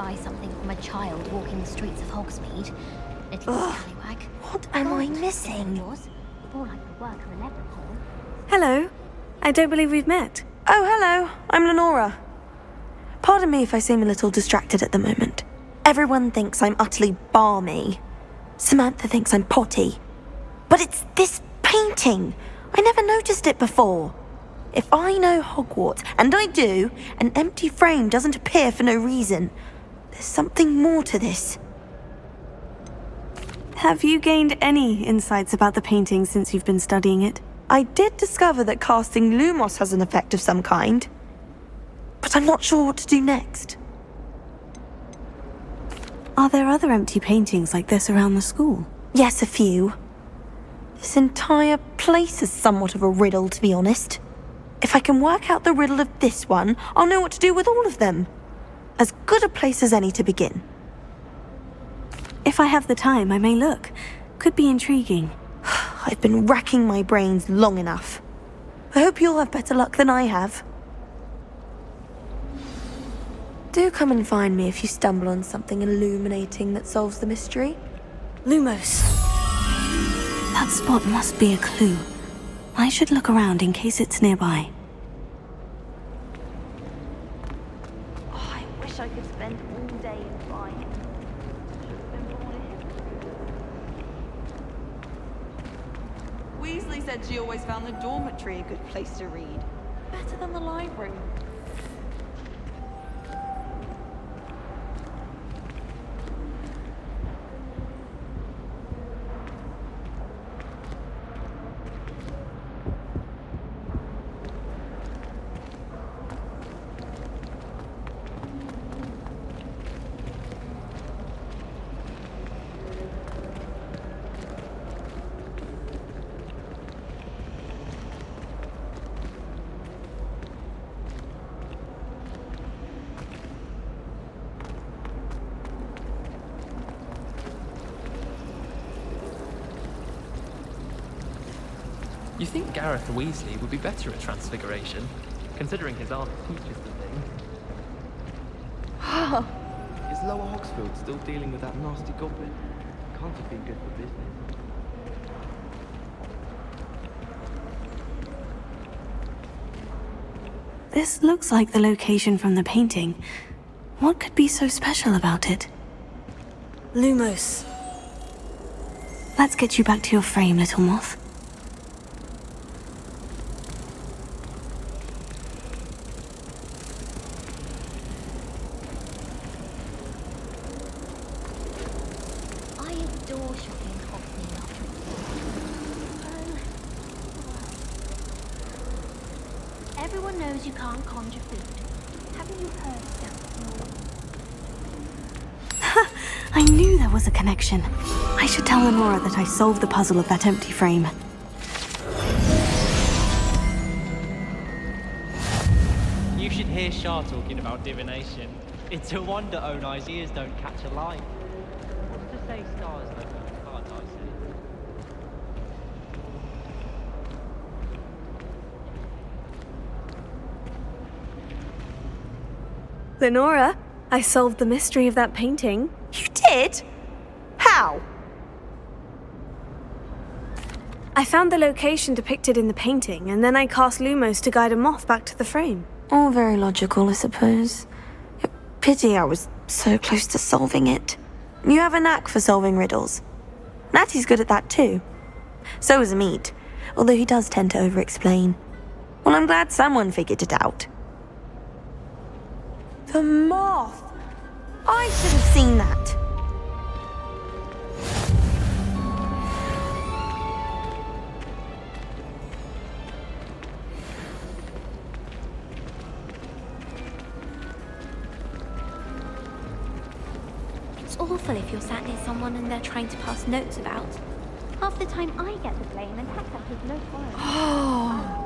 buy something from a child walking the streets of Hogsmeade. Little scallywag. What am I missing? More like the work of a leprechaun. Hello. I don't believe we've met. Oh, hello. I'm Lenora. Pardon me if I seem a little distracted at the moment. Everyone thinks I'm utterly balmy. Samantha thinks I'm potty. But it's this painting. I never noticed it before. If I know Hogwarts, and I do, an empty frame doesn't appear for no reason. There's something more to this. Have you gained any insights about the painting since you've been studying it? I did discover that casting Lumos has an effect of some kind. But I'm not sure what to do next. Are there other empty paintings like this around the school? Yes, a few. This entire place is somewhat of a riddle, to be honest. If I can work out the riddle of this one, I'll know what to do with all of them. As good a place as any to begin. If I have the time, I may look. Could be intriguing. I've been racking my brains long enough. I hope you'll have better luck than I have. Do come and find me if you stumble on something illuminating that solves the mystery. Lumos. That spot must be a clue. I should look around in case it's nearby. Oh, I wish I could spend all day in flying. Should've been born here. Weasley said she always found the dormitory a good place to read. Better than the library. You think Gareth Weasley would be better at transfiguration, considering his aunt teaches the thing? Is Lower Hogsfield still dealing with that nasty goblin? Can't have been good for business. This looks like the location from the painting. What could be so special about it? Lumos. Let's get you back to your frame, little moth. I adore shopping in Hogsmeade after it's everyone knows you can't conjure food. Haven't you heard that? I knew there was a connection. I should tell Lenora that I solved the puzzle of that empty frame. You should hear Shah talking about divination. It's a wonder Onai's ears don't catch a light. What's to say stars don't know cards, I say? Lenora, I solved the mystery of that painting. You did? How? I found the location depicted in the painting, and then I cast Lumos to guide a moth back to the frame. All very logical, I suppose. Pity I was so close to solving it. You have a knack for solving riddles. Natty's good at that too. So is Mead, although he does tend to over-explain. Well, I'm glad someone figured it out. The moth! I should have seen that. It's awful if you're sat near someone and they're trying to pass notes about. Half the time I get the blame and half that is no fun. Oh.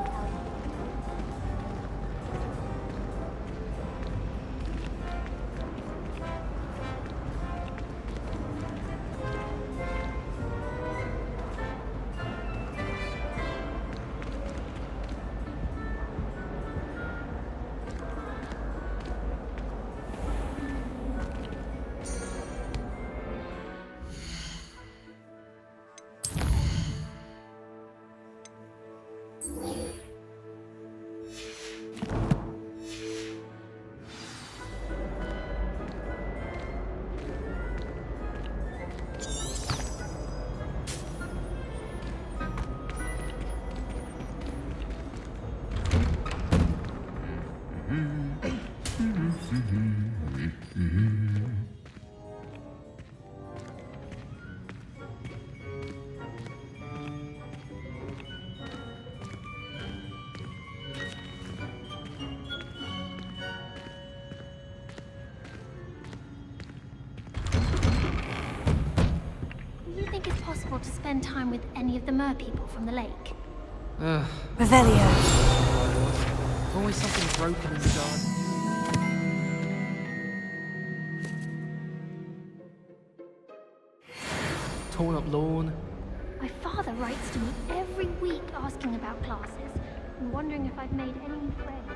possible to spend time with any of the mer people from the lake? Revelio. Always something broken in the garden. Torn up lawn. My father writes to me every week asking about classes and wondering if I've made any new friends.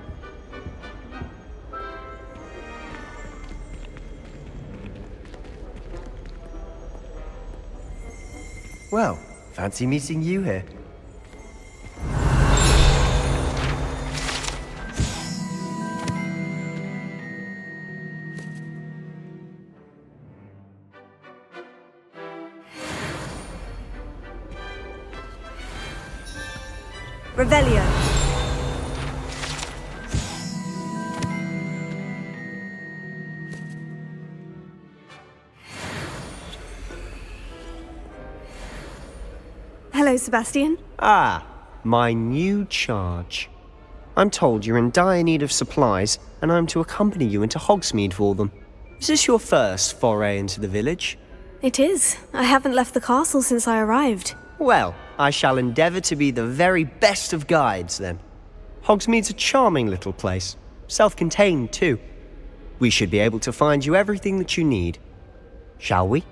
Well, fancy meeting you here. Revelio. Hello, Sebastian. Ah, my new charge. I'm told you're in dire need of supplies, and I'm to accompany you into Hogsmeade for them. Is this your first foray into the village? It is. I haven't left the castle since I arrived. Well, I shall endeavour to be the very best of guides, then. Hogsmeade's a charming little place, self-contained too. We should be able to find you everything that you need. Shall we?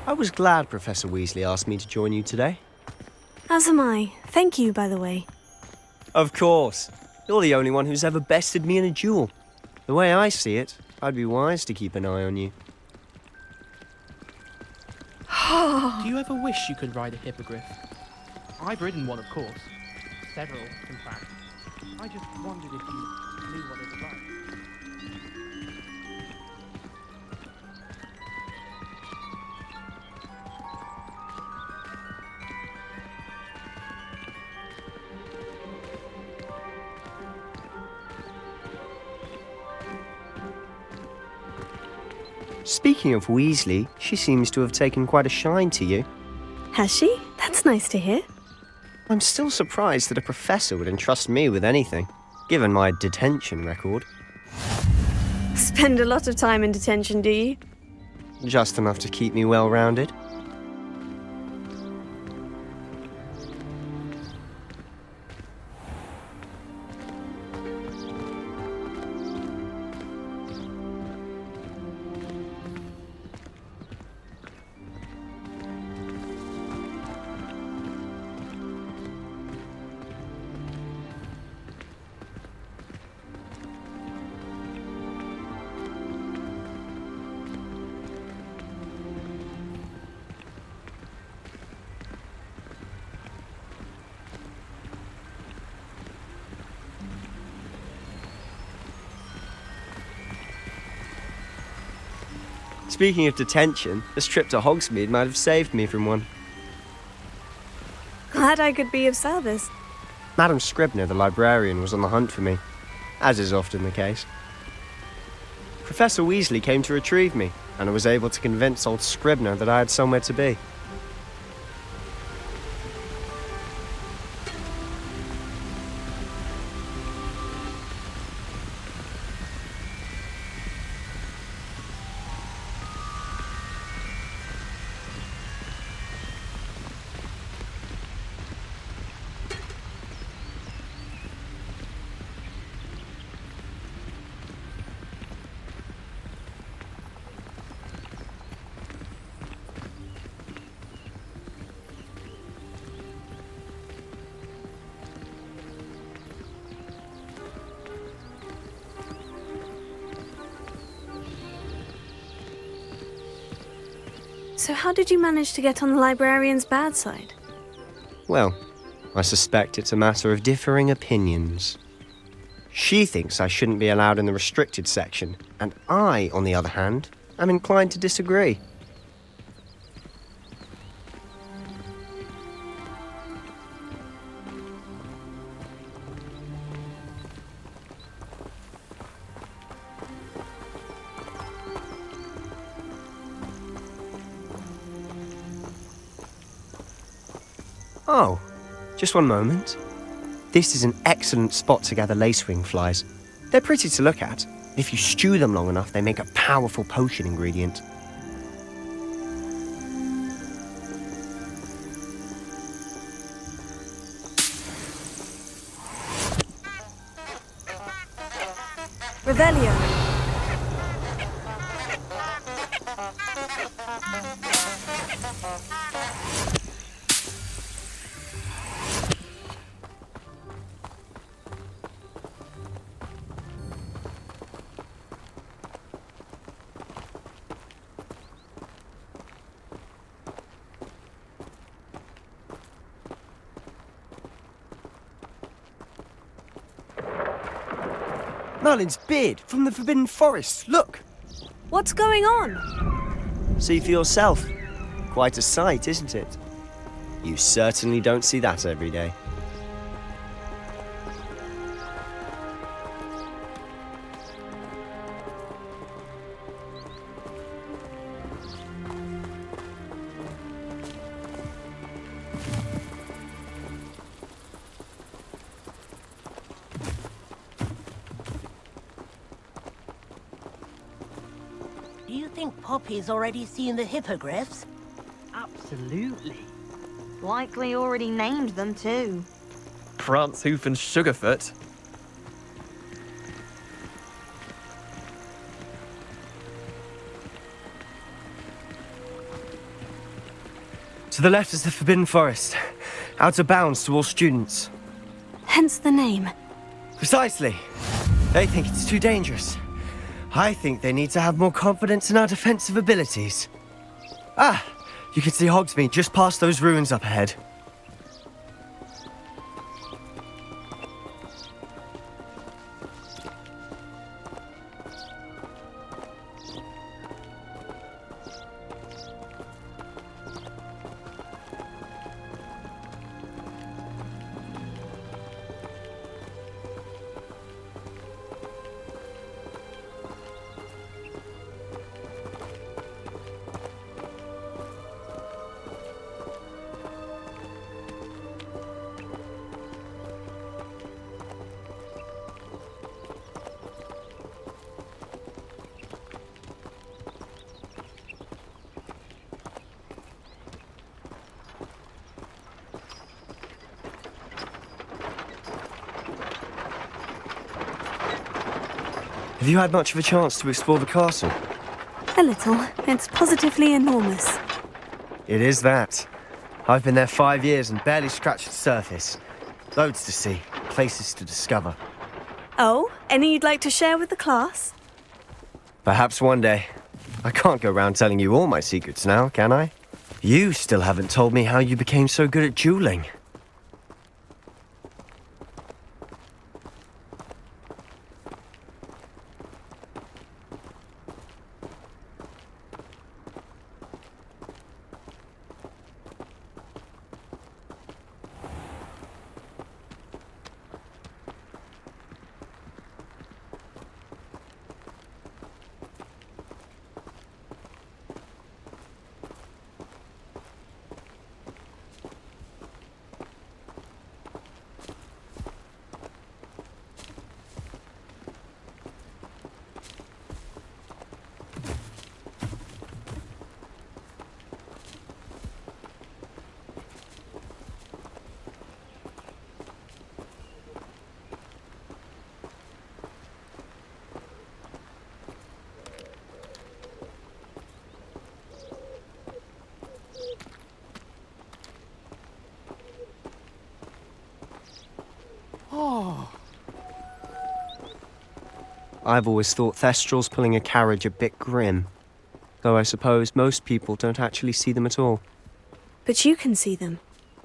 I was glad Professor Weasley asked me to join you today. As am I. Thank you, by the way. Of course. You're the only one who's ever bested me in a duel. The way I see it, I'd be wise to keep an eye on you. Do you ever wish you could ride a hippogriff? I've ridden one, of course. Several, in fact. I just wondered if you knew what it was like. Speaking of Weasley, she seems to have taken quite a shine to you. Has she? That's nice to hear. I'm still surprised that a professor would entrust me with anything, given my detention record. Spend a lot of time in detention, do you? Just enough to keep me well-rounded. Speaking of detention, this trip to Hogsmeade might have saved me from one. Glad I could be of service. Madam Scribner, the librarian, was on the hunt for me, as is often the case. Professor Weasley came to retrieve me, and I was able to convince old Scribner that I had somewhere to be. So how did you manage to get on the librarian's bad side? Well, I suspect it's a matter of differing opinions. She thinks I shouldn't be allowed in the restricted section, and I, on the other hand, am inclined to disagree. Oh, just one moment. This is an excellent spot to gather lacewing flies. They're pretty to look at. If you stew them long enough, they make a powerful potion ingredient. Revelio. Merlin's beard from the Forbidden Forest. Look! What's going on? See for yourself. Quite a sight, isn't it? You certainly don't see that every day. Do you think Poppy's already seen the hippogriffs? Absolutely. Likely already named them too. Prance, Hoof and Sugarfoot. To the left is the Forbidden Forest. Out of bounds to all students. Hence the name. Precisely. They think it's too dangerous. I think they need to have more confidence in our defensive abilities. Ah, you can see Hogsmeade just past those ruins up ahead. Have you had much of a chance to explore the castle? A little. It's positively enormous. It is that. I've been there 5 years and barely scratched the surface. Loads to see, places to discover. Oh, any you'd like to share with the class? Perhaps one day. I can't go around telling you all my secrets now, can I? You still haven't told me how you became so good at dueling. I've always thought Thestrals pulling a carriage a bit grim. Though I suppose most people don't actually see them at all. But you can see them.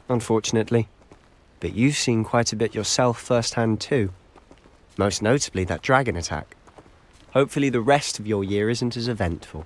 Unfortunately. But you've seen quite a bit yourself firsthand too. Most notably that dragon attack. Hopefully the rest of your year isn't as eventful.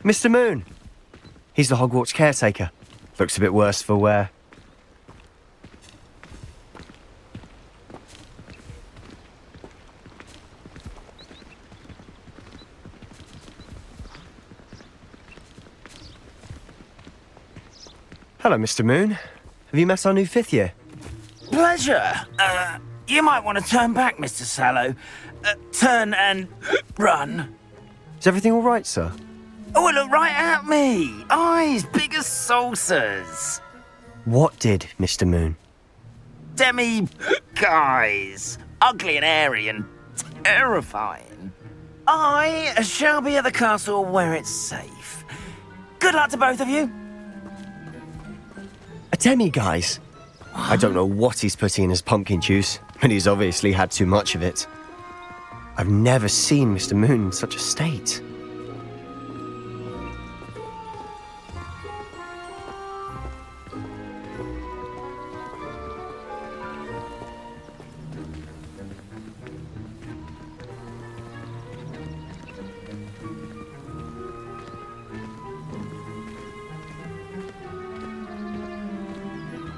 Mr. Moon. He's the Hogwarts caretaker. Looks a bit worse for wear. Hello, Mr. Moon. Have you met our new 5th year? Pleasure. You might want to turn back, Mr. Sallow. Turn and run. Is everything all right, sir? Oh, look right at me. Eyes big as saucers. What did, Mr. Moon? Guys. Ugly and airy and terrifying. I shall be at the castle where it's safe. Good luck to both of you. A demi-guise? I don't know what he's putting in his pumpkin juice, but he's obviously had too much of it. I've never seen Mr. Moon in such a state.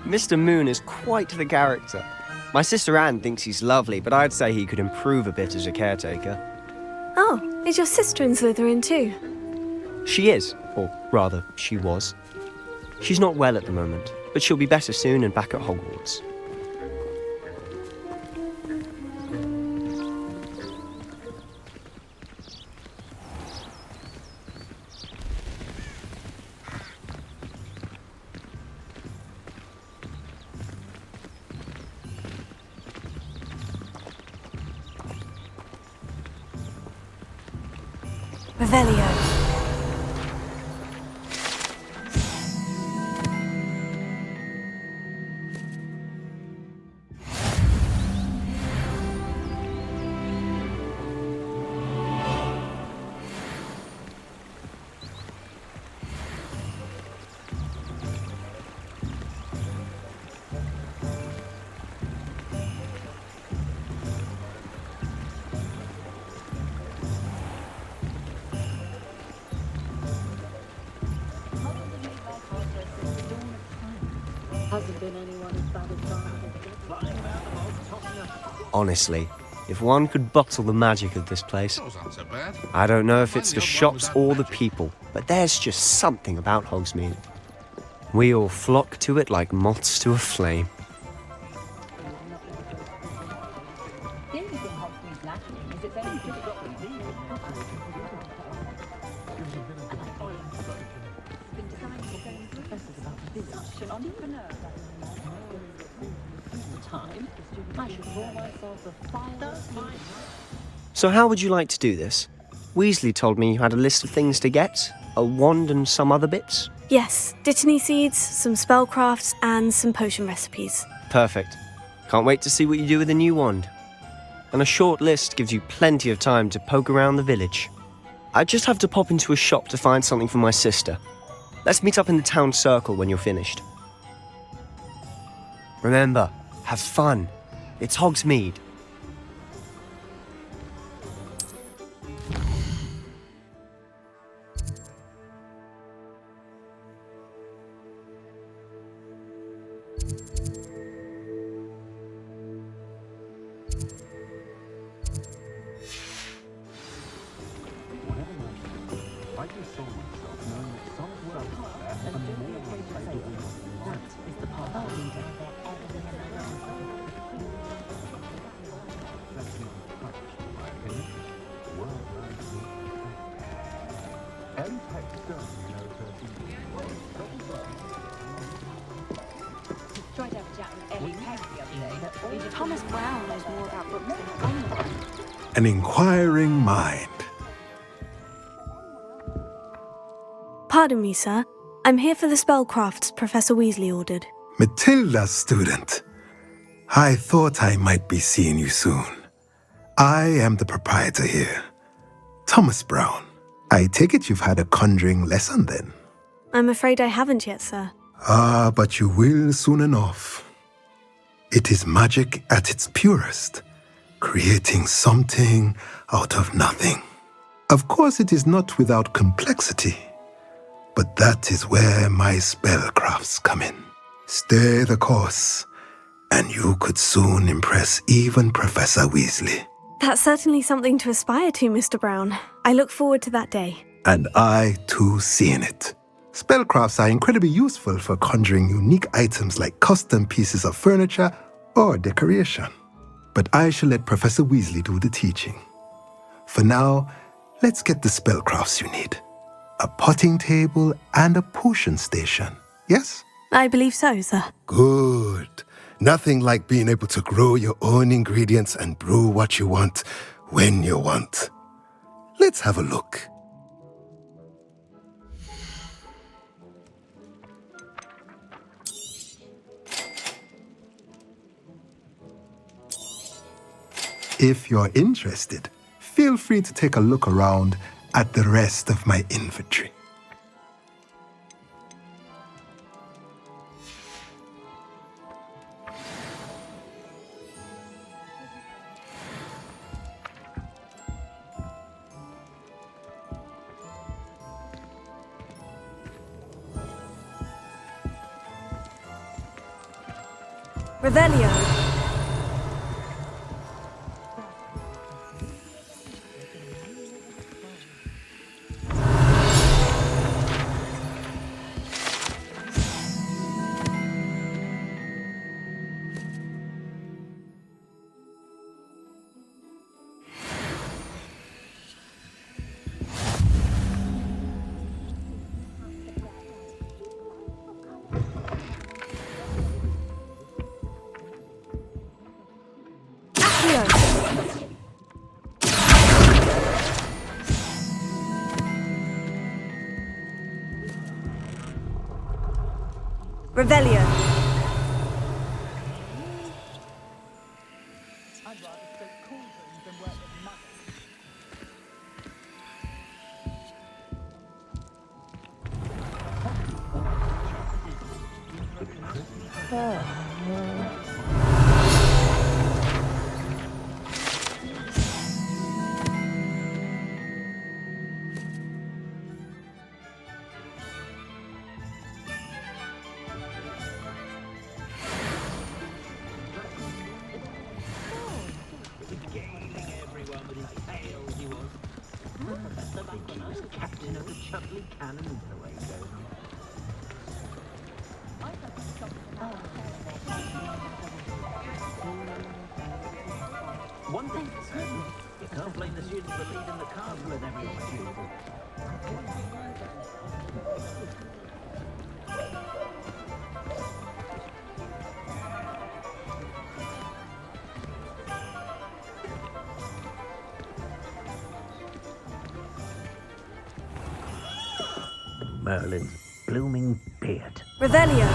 Mr. Moon is quite the character. My sister Anne thinks he's lovely, but I'd say he could improve a bit as a caretaker. Oh, is your sister in Slytherin too? She is, or rather, she was. She's not well at the moment, but she'll be better soon and back at Hogwarts. Revelio. Honestly, if one could bottle the magic of this place. I don't know if it's the shops or the people, but there's just something about Hogsmeade. We all flock to it like moths to a flame. So how would you like to do this? Weasley told me you had a list of things to get, a wand and some other bits. Yes, dittany seeds, some spellcrafts, and some potion recipes. Perfect. Can't wait to see what you do with the new wand. And a short list gives you plenty of time to poke around the village. I just have to pop into a shop to find something for my sister. Let's meet up in the town circle when you're finished. Remember, have fun. It's Hogsmeade. Thomas Brown knows more about books than anyone. An inquiring mind. Pardon me, sir. I'm here for the spellcrafts Professor Weasley ordered. Matilda's student. I thought I might be seeing you soon. I am the proprietor here, Thomas Brown. I take it you've had a conjuring lesson then? I'm afraid I haven't yet, sir. Ah, but you will soon enough. It is magic at its purest, creating something out of nothing. Of course, it is not without complexity. But that is where my spellcrafts come in. Stay the course, and you could soon impress even Professor Weasley. That's certainly something to aspire to, Mr. Brown. I look forward to that day. And I, too, seeing it. Spellcrafts are incredibly useful for conjuring unique items like custom pieces of furniture or decoration. But I shall let Professor Weasley do the teaching. For now, let's get the spellcrafts you need. A potting table and a potion station, yes? I believe so, sir. Good. Nothing like being able to grow your own ingredients and brew what you want when you want. Let's have a look. If you're interested, feel free to take a look around at the rest of my inventory. Revelio. Revelio. One thing is certain, you can't blame the students for leaving the castle at every opportunity. Merlin's blooming beard. Revelio.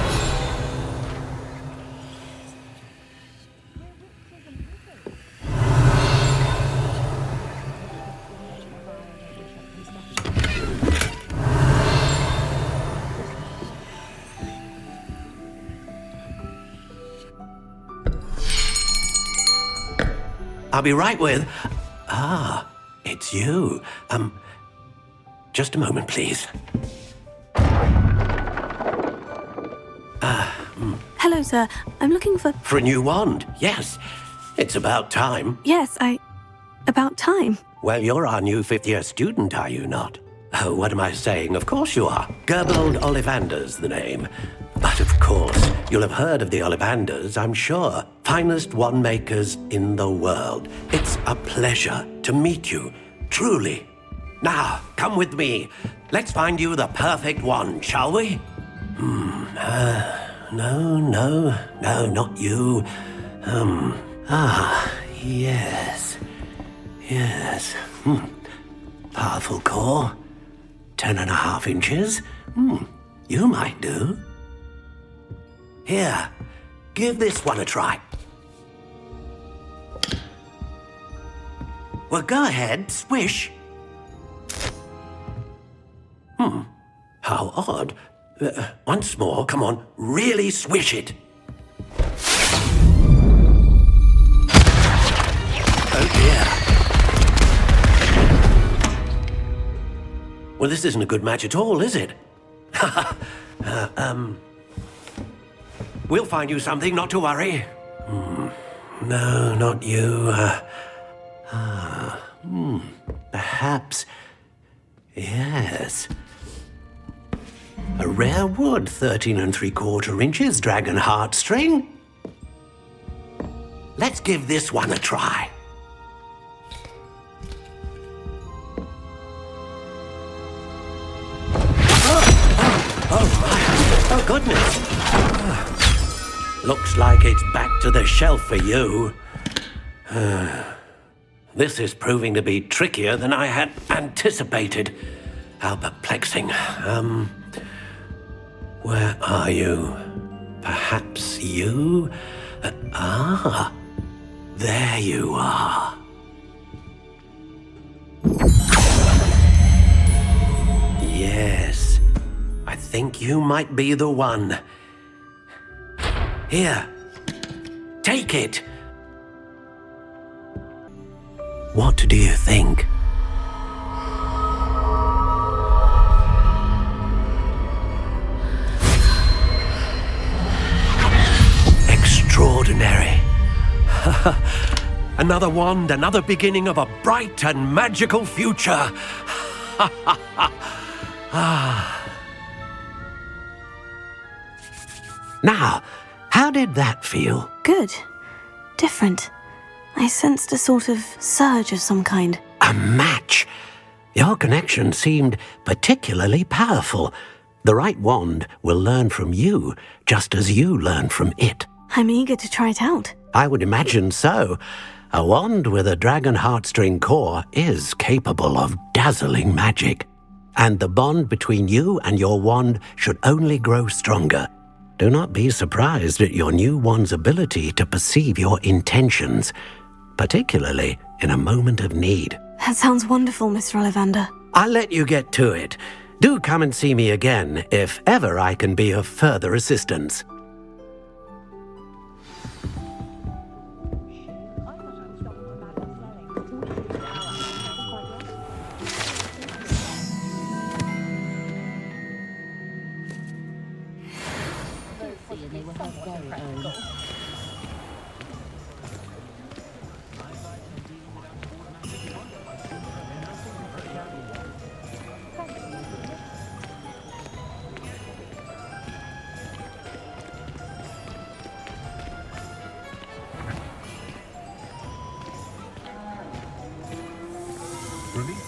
I'll be right with... Ah, it's you. Just a moment, please. Hello, sir. I'm looking for... For a new wand, yes. It's about time. Yes, about time. Well, you're our new fifth-year student, are you not? Oh, what am I saying? Of course you are. Gerbold Ollivander's the name. But of course, you'll have heard of the Ollivanders, I'm sure. Finest wand makers in the world. It's a pleasure to meet you, truly. Now, come with me. Let's find you the perfect wand, shall we? No, not you. Yes. Powerful core. 10.5 inches. You might do. Here, give this one a try. Well, go ahead, swish. How odd. Once more, come on, really swish it. Oh dear. Well, this isn't a good match at all, is it? We'll find you something, not to worry. No, not you. Perhaps. Yes. A rare wood, 13 3/4 inches, dragon heartstring. Let's give this one a try. Oh, goodness. Looks like it's back to the shelf for you. This is proving to be trickier than I had anticipated. How perplexing. Where are you? Perhaps you? There you are. Yes, I think you might be the one. Here, take it. What do you think? Extraordinary. Another wand, another beginning of a bright and magical future. Now, how did that feel? Good. Different. I sensed a sort of surge of some kind. A match. Your connection seemed particularly powerful. The right wand will learn from you, just as you learn from it. I'm eager to try it out. I would imagine so. A wand with a dragon heartstring core is capable of dazzling magic. And the bond between you and your wand should only grow stronger. Do not be surprised at your new wand's ability to perceive your intentions, particularly in a moment of need. That sounds wonderful, Mr. Ollivander. I'll let you get to it. Do come and see me again if ever I can be of further assistance.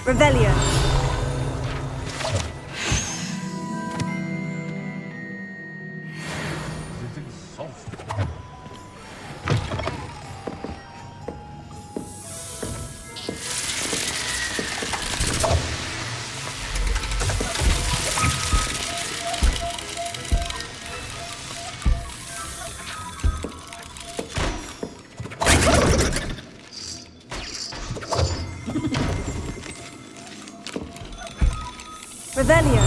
Revelio. Revelio.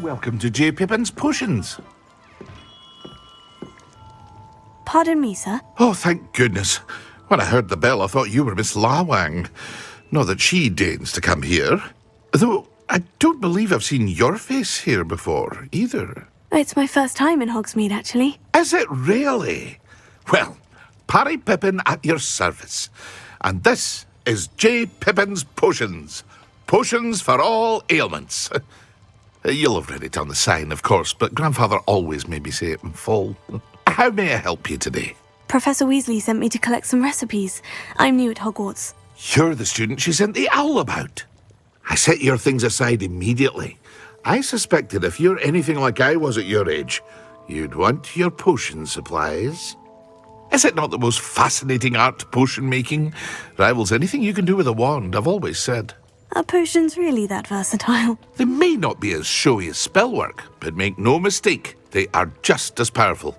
Welcome to J. Pippin's Potions. Pardon me, sir. Oh, thank goodness. When I heard the bell, I thought you were Miss Lawang. Not that she deigns to come here. Though, I don't believe I've seen your face here before, either. It's my first time in Hogsmeade, actually. Is it really? Well, Parry Pippin at your service. And this is J. Pippin's Potions. Potions for all ailments. You'll have read it on the sign, of course, but Grandfather always made me say it in full. How may I help you today? Professor Weasley sent me to collect some recipes. I'm new at Hogwarts. You're the student she sent the owl about. I set your things aside immediately. I suspected if you're anything like I was at your age, you'd want your potion supplies. Is it not the most fascinating art, potion making? Rivals anything you can do with a wand, I've always said. Are potions really that versatile? They may not be as showy as spellwork, but make no mistake, they are just as powerful.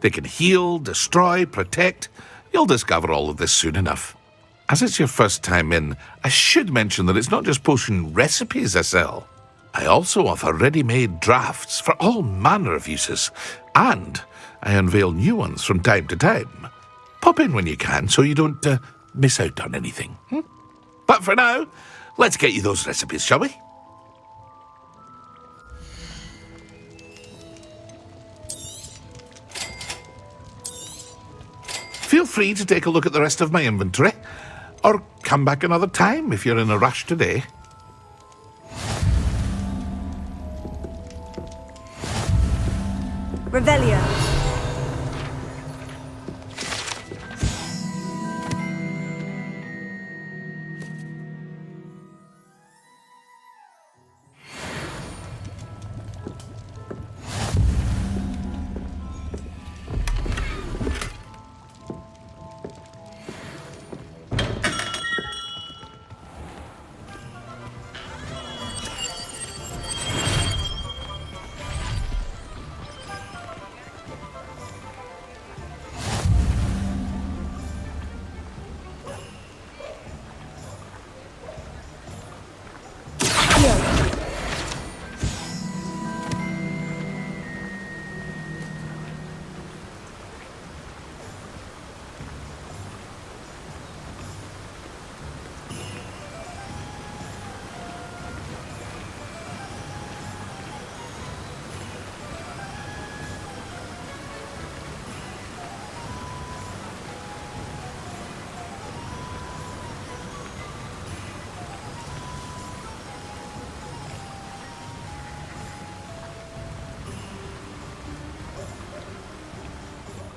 They can heal, destroy, protect. You'll discover all of this soon enough. As it's your first time in, I should mention that it's not just potion recipes I sell. I also offer ready-made drafts for all manner of uses, and I unveil new ones from time to time. Pop in when you can so you don't miss out on anything. But for now, let's get you those recipes, shall we? Feel free to take a look at the rest of my inventory, or come back another time if you're in a rush today. Revelio.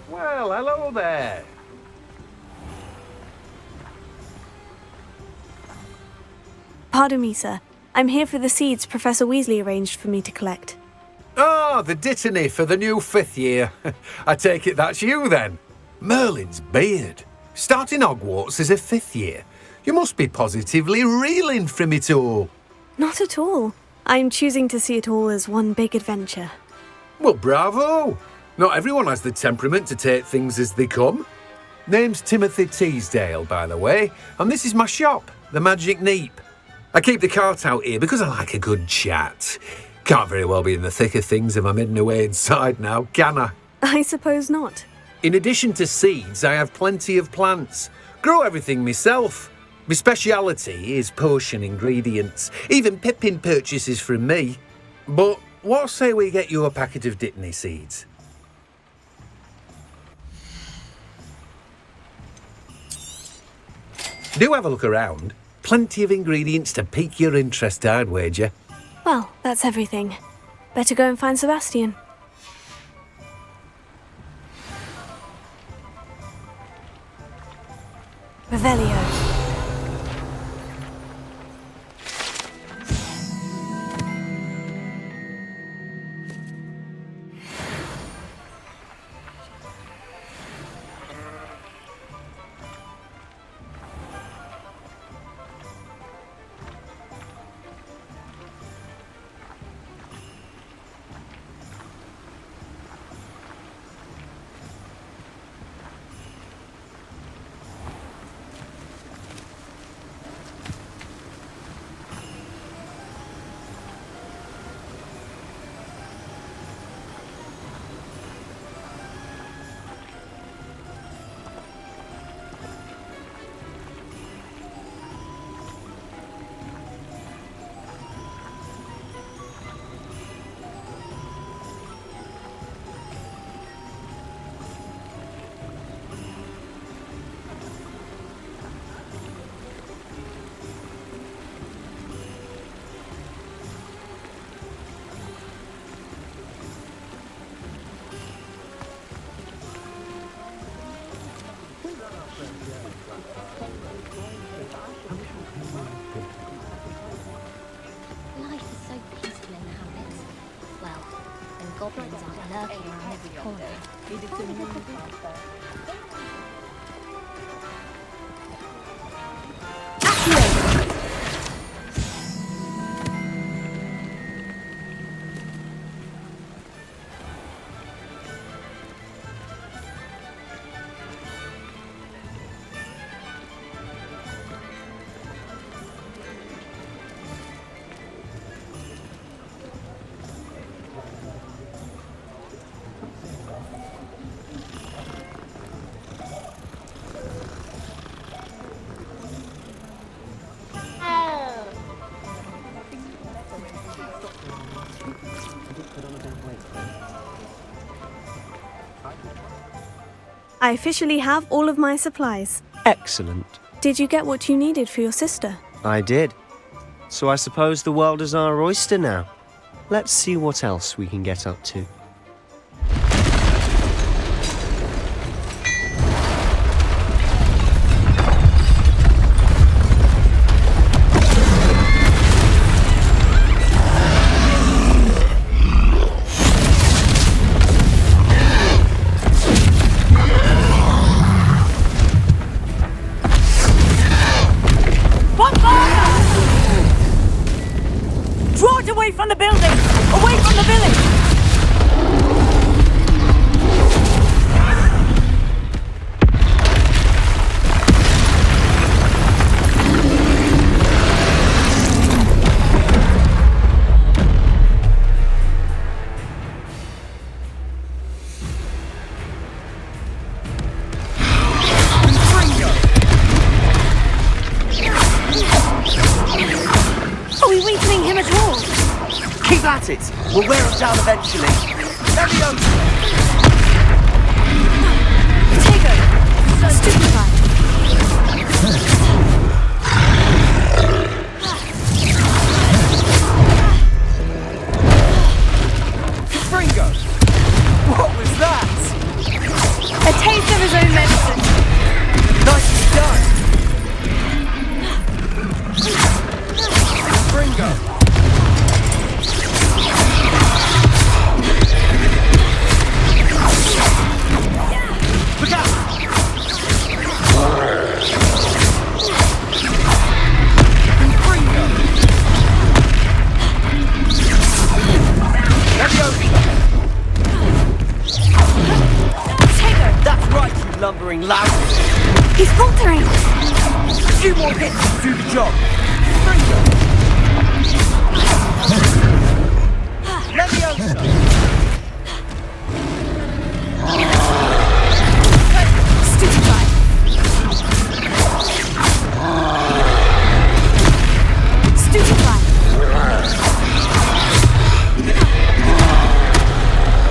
Well, hello there. Pardon me, sir. I'm here for the seeds Professor Weasley arranged for me to collect. Ah, the dittany for the new 5th year. I take it that's you then. Merlin's beard. Starting Hogwarts as a 5th year. You must be positively reeling from it all. Not at all. I'm choosing to see it all as one big adventure. Well, bravo. Not everyone has the temperament to take things as they come. Name's Timothy Teasdale, by the way, and this is my shop, the Magic Neep. I keep the cart out here because I like a good chat. Can't very well be in the thick of things if I'm hidden away inside now, can I? I suppose not. In addition to seeds, I have plenty of plants. Grow everything myself. My speciality is potion ingredients. Even Pippin purchases from me. But what say we get you a packet of dittany seeds? Do have a look around. Plenty of ingredients to pique your interest, I'd wager. Well, that's everything. Better go and find Sebastian. Revelio. goblins aren't lurking around every corner. I officially have all of my supplies. Excellent. Did you get what you needed for your sister? I did. So I suppose the world is our oyster now. Let's see what else we can get up to. Draw it away from the building! Away from the village! Are we weakening him at all? Keep at it! We'll wear him down eventually. Let me open it! Potato! Stupefy! Fringo! What was that? A taste of his own medicine. Nicely done! Fringo! Look out! Fringo! Let me open. That's right, you lumbering lout. He's faltering! A few more hits to do the job. Fringo! Let me open. Stupefy! Stupefy!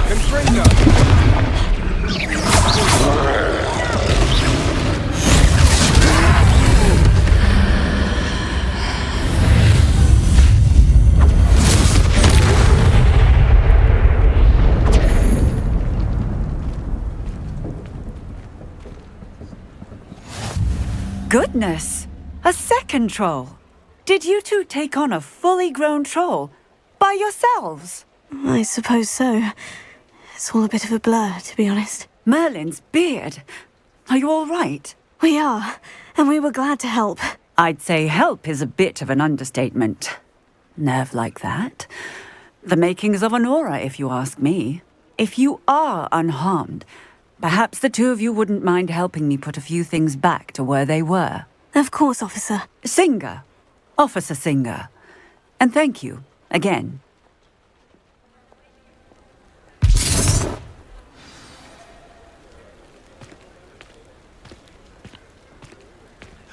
Confringo! Goodness! A second troll! Did you two take on a fully grown troll? By yourselves? I suppose so. It's all a bit of a blur, to be honest. Merlin's beard! Are you all right? We are, and we were glad to help. I'd say help is a bit of an understatement. Nerve like that. The makings of an aura, if you ask me. If you are unharmed, perhaps the two of you wouldn't mind helping me put a few things back to where they were. Of course, officer. Singer. Officer Singer. And thank you, again.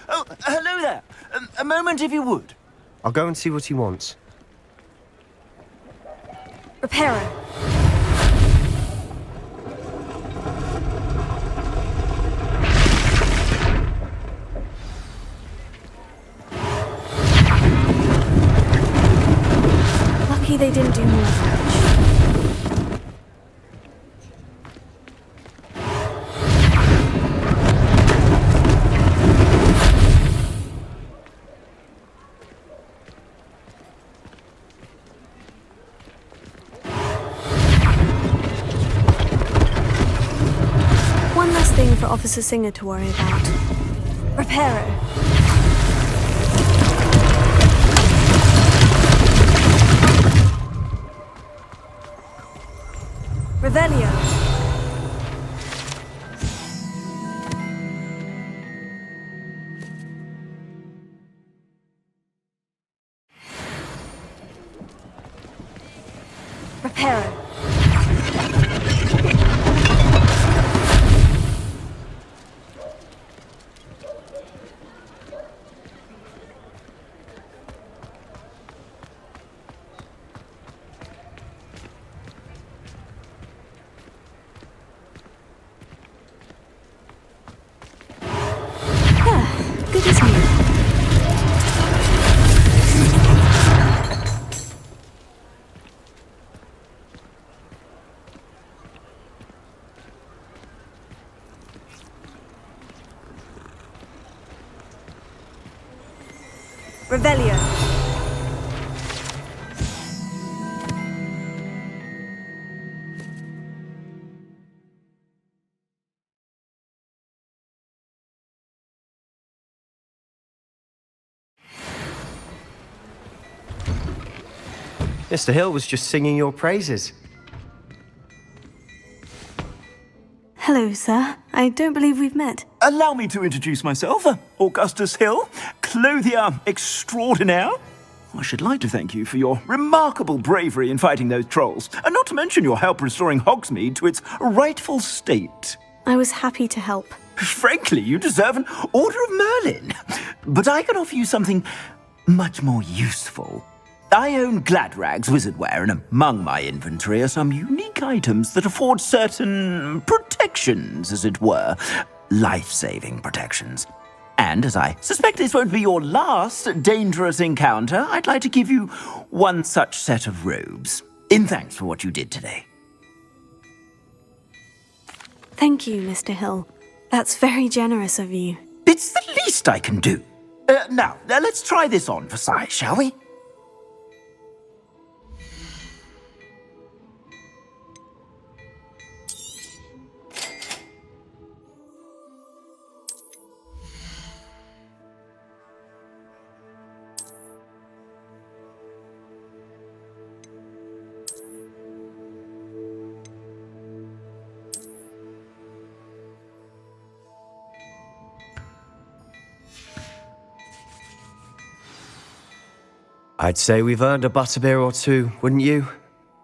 Oh, hello there. A moment if you would. I'll go and see what he wants. Repairer. Lucky they didn't do more damage. last thing for Officer Singer to worry about. Reparo. Revelio. Reparo. Good as new. Revelio. Mr. Hill was just singing your praises. Hello, sir. I don't believe we've met. Allow me to introduce myself, Augustus Hill, clothier extraordinaire. I should like to thank you for your remarkable bravery in fighting those trolls, and not to mention your help restoring Hogsmeade to its rightful state. I was happy to help. Frankly, you deserve an Order of Merlin. But I can offer you something much more useful. I own Gladrag's wizardware, and among my inventory are some unique items that afford certain protections, as it were. Life-saving protections. And as I suspect this won't be your last dangerous encounter, I'd like to give you one such set of robes, in thanks for what you did today. Thank you, Mr. Hill. That's very generous of you. It's the least I can do. Now, let's try this on for size, shall we? I'd say we've earned a butterbeer or two, wouldn't you?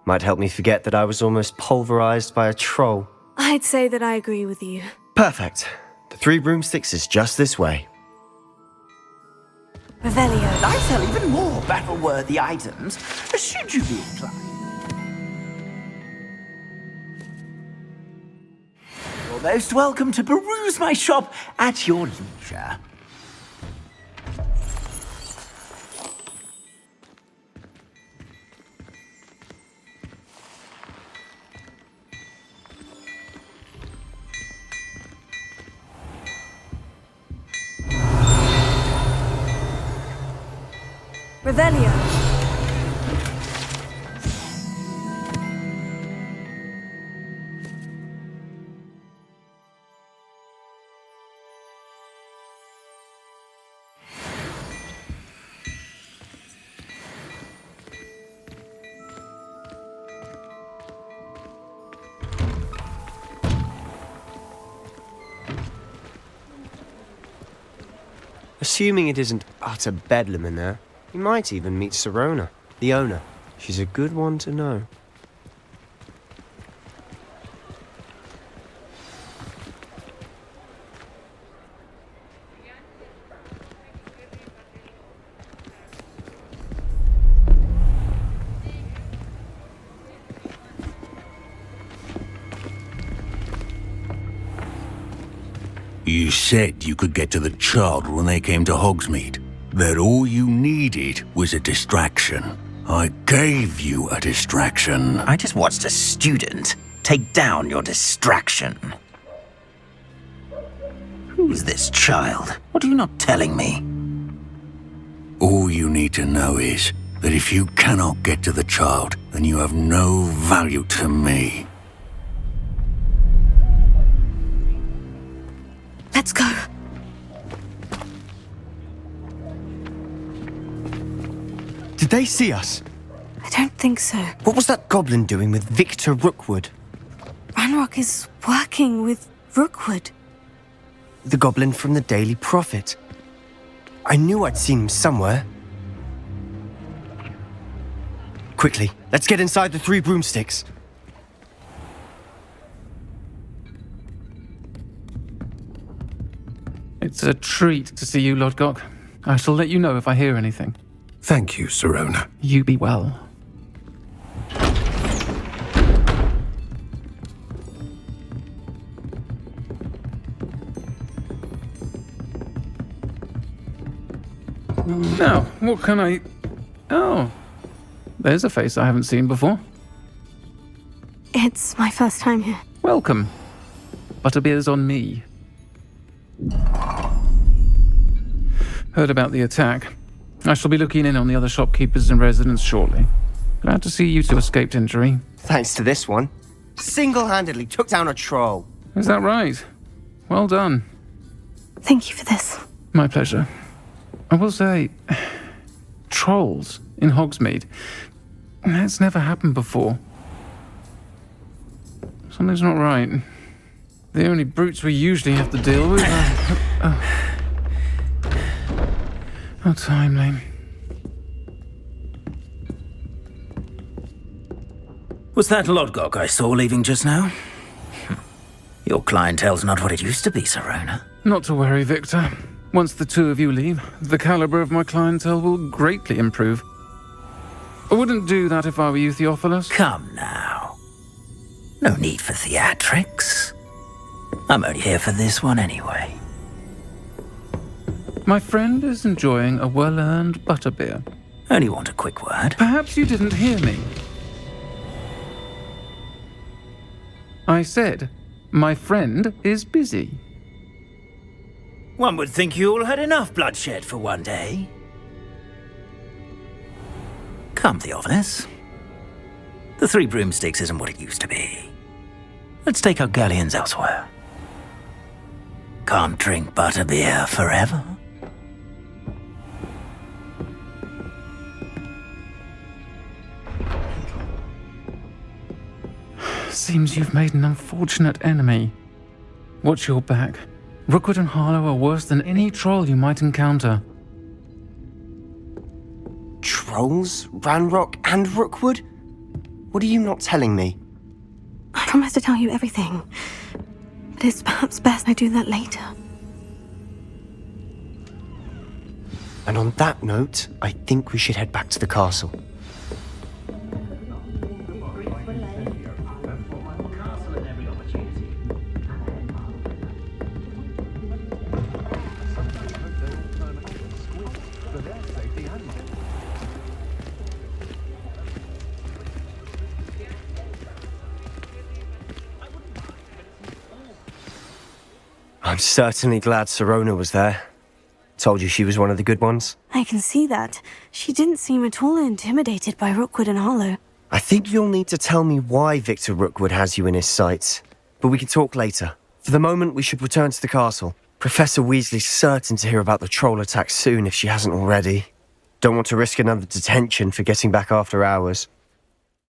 Might help me forget that I was almost pulverized by a troll. I'd say that I agree with you. Perfect. The 3 broomsticks is just this way. Revelio. I sell even more battle-worthy items, should you be inclined. You're most welcome to peruse my shop at your leisure. Revelio. Assuming it isn't utter bedlam in there, you might even meet Serona, the owner. She's a good one to know. You said you could get to the child when they came to Hogsmeade. That all you needed was a distraction. I gave you a distraction. I just watched a student take down your distraction. Who's this child? What are you not telling me? All you need to know is that if you cannot get to the child, then you have no value to me. Did they see us? I don't think so. What was that goblin doing with Victor Rookwood? Ranrock is working with Rookwood. The goblin from the Daily Prophet. I knew I'd seen him somewhere. Quickly, let's get inside the 3 broomsticks. It's a treat to see you, Lodgok. I shall let you know if I hear anything. Thank you, Sirona. You be well. Now, what can I... Oh, there's a face I haven't seen before. It's my first time here. Welcome. Butterbeer's on me. Heard about the attack. I shall be looking in on the other shopkeepers and residents shortly. Glad to see you two escaped injury. Thanks to this one. Single-handedly took down a troll. Is that right? Well done. Thank you for this. My pleasure. I will say, trolls in Hogsmeade. That's never happened before. Something's not right. The only brutes we usually have to deal with are... How timely. Was that Lodgok I saw leaving just now? Your clientele's not what it used to be, Sirona. Not to worry, Victor. Once the 2 of you leave, the caliber of my clientele will greatly improve. I wouldn't do that if I were you, Theophilus. Come now. No need for theatrics. I'm only here for this one anyway. My friend is enjoying a well-earned butterbeer. Only want a quick word. Perhaps you didn't hear me. I said, my friend is busy. One would think you all had enough bloodshed for one day. Come, Theophilus. The 3 broomsticks isn't what it used to be. Let's take our galleons elsewhere. Can't drink butterbeer forever. Seems you've made an unfortunate enemy. Watch your back. Rookwood and Harlow are worse than any troll you might encounter. Trolls? Ranrock and Rookwood? What are you not telling me? I promise to tell you everything, but it's perhaps best I do that later. And on that note, I think we should head back to the castle. I'm certainly glad Sirona was there. Told you she was one of the good ones. I can see that. She didn't seem at all intimidated by Rookwood and Harlow. I think you'll need to tell me why Victor Rookwood has you in his sights. But we can talk later. For the moment, we should return to the castle. Professor Weasley's certain to hear about the troll attack soon if she hasn't already. Don't want to risk another detention for getting back after hours.